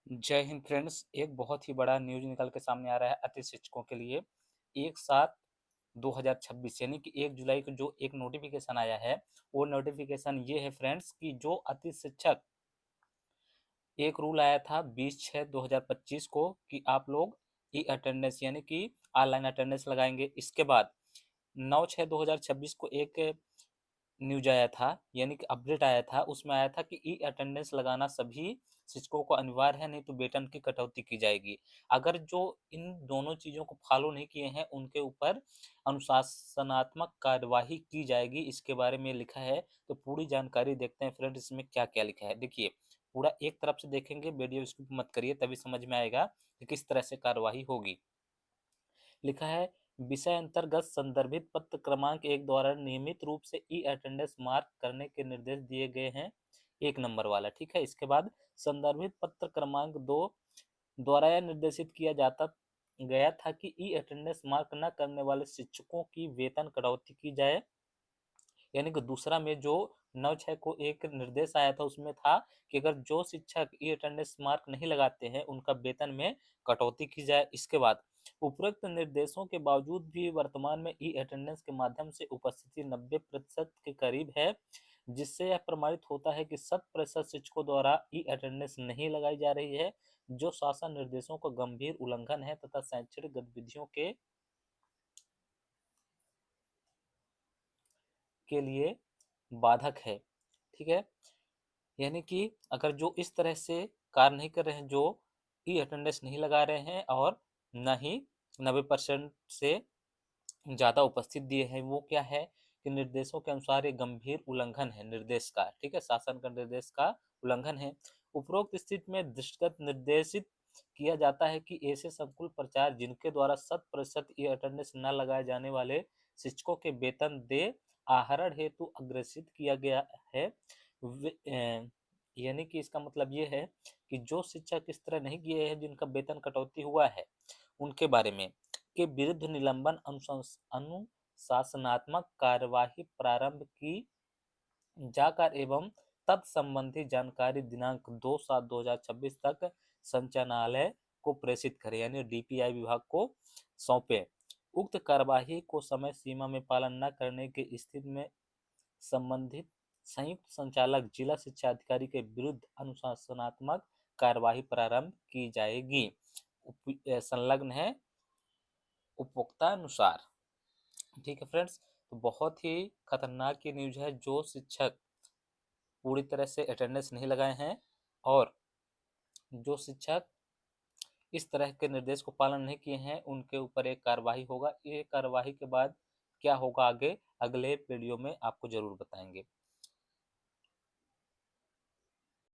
जय हिंद फ्रेंड्स। एक बहुत ही बड़ा न्यूज निकल के सामने आ रहा है अति शिक्षकों के लिए। 1/7/2026 यानी कि 1 जुलाई को जो एक नोटिफिकेशन आया है, वो नोटिफिकेशन ये है फ्रेंड्स कि जो अति शिक्षक, एक रूल आया था 20/6/2025 को कि आप लोग ई अटेंडेंस यानी कि ऑनलाइन अटेंडेंस लगाएंगे। इसके बाद 9/6/2026 को एक न्यूज आया था यानी कि अपडेट आया था, उसमें आया था कि ई अटेंडेंस लगाना सभी शिक्षकों को अनिवार्य है, नहीं तो वेतन की कटौती की जाएगी। अगर जो इन दोनों चीज़ों को फॉलो नहीं किए हैं उनके ऊपर अनुशासनात्मक कार्यवाही की जाएगी। इसके बारे में लिखा है, तो पूरी जानकारी देखते हैं फ्रेंड इसमें क्या क्या लिखा है। देखिए, पूरा एक तरफ से देखेंगे, वीडियो स्किप मत करिए, तभी समझ में आएगा कि किस तरह से कार्यवाही होगी। लिखा है, विषय अंतर्गत संदर्भित पत्र क्रमांक 1 द्वारा नियमित रूप से ई अटेंडेंस मार्क करने के निर्देश दिए गए हैं। 1 नंबर वाला, ठीक है। इसके बाद संदर्भित पत्र क्रमांक 2 द्वारा यह निर्देशित किया जाता गया था कि ई अटेंडेंस मार्क न करने वाले शिक्षकों की वेतन कटौती की जाए। यानी कि दूसरा में जो 9/6 को एक निर्देश आया था, उसमें था कि अगर जो शिक्षक ई अटेंडेंस मार्क नहीं लगाते हैं उनका वेतन में कटौती की जाए। इसके बाद उपरोक्त निर्देशों के बावजूद भी वर्तमान में ई अटेंडेंस के माध्यम से उपस्थिति 90% के करीब है, जिससे यह प्रमाणित होता है कि 100% शिक्षकों द्वारा ई अटेंडेंस नहीं लगाई जा रही है, जो शासन निर्देशों का गंभीर उल्लंघन है तथा शैक्षणिक गतिविधियों के लिए बाधक है। ठीक है। यानी कि अगर जो इस तरह से कार्य नहीं कर रहे हैं, जो ई अटेंडेंस नहीं लगा रहे हैं और न ही 90% से ज़्यादा उपस्थित दिए हैं, वो क्या है कि निर्देशों के अनुसार ये गंभीर उल्लंघन है निर्देश का। ठीक है, शासन का निर्देश का उल्लंघन है। उपरोक्त स्थिति में दृष्टिगत निर्देशित किया जाता है कि ऐसे संकुल प्रचार जिनके द्वारा 100% ई अटेंडेंस न लगाए जाने वाले शिक्षकों के वेतन दे आहरण हेतु अग्रेसित किया गया है। यानी कि इसका मतलब ये है कि जो शिक्षक इस तरह नहीं किए हैं, जिनका वेतन कटौती हुआ है, उनके बारे में के विरुद्ध निलंबन अनुशासनात्मक कार्यवाही प्रारंभ की जाकर एवं तत्संबंधी जानकारी दिनांक 2/7/2026 तक संचालनालय को प्रेषित करें, यानी डीपीआई विभाग को सौंपे। उक्त कार्यवाही को समय सीमा में पालन न करने की स्थिति में संबंधित संयुक्त संचालक जिला शिक्षा अधिकारी के विरुद्ध अनुशासनात्मक कार्यवाही प्रारंभ की जाएगी। संलग्न है उपभोक्तानुसार। ठीक है फ्रेंड्स, तो बहुत ही खतरनाक ये न्यूज है। जो शिक्षक पूरी तरह से अटेंडेंस नहीं लगाए हैं और जो शिक्षक इस तरह के निर्देश को पालन नहीं किए हैं, उनके ऊपर एक कार्रवाई होगा। ये कार्रवाई के बाद क्या होगा आगे, अगले वीडियो में आपको जरूर बताएंगे।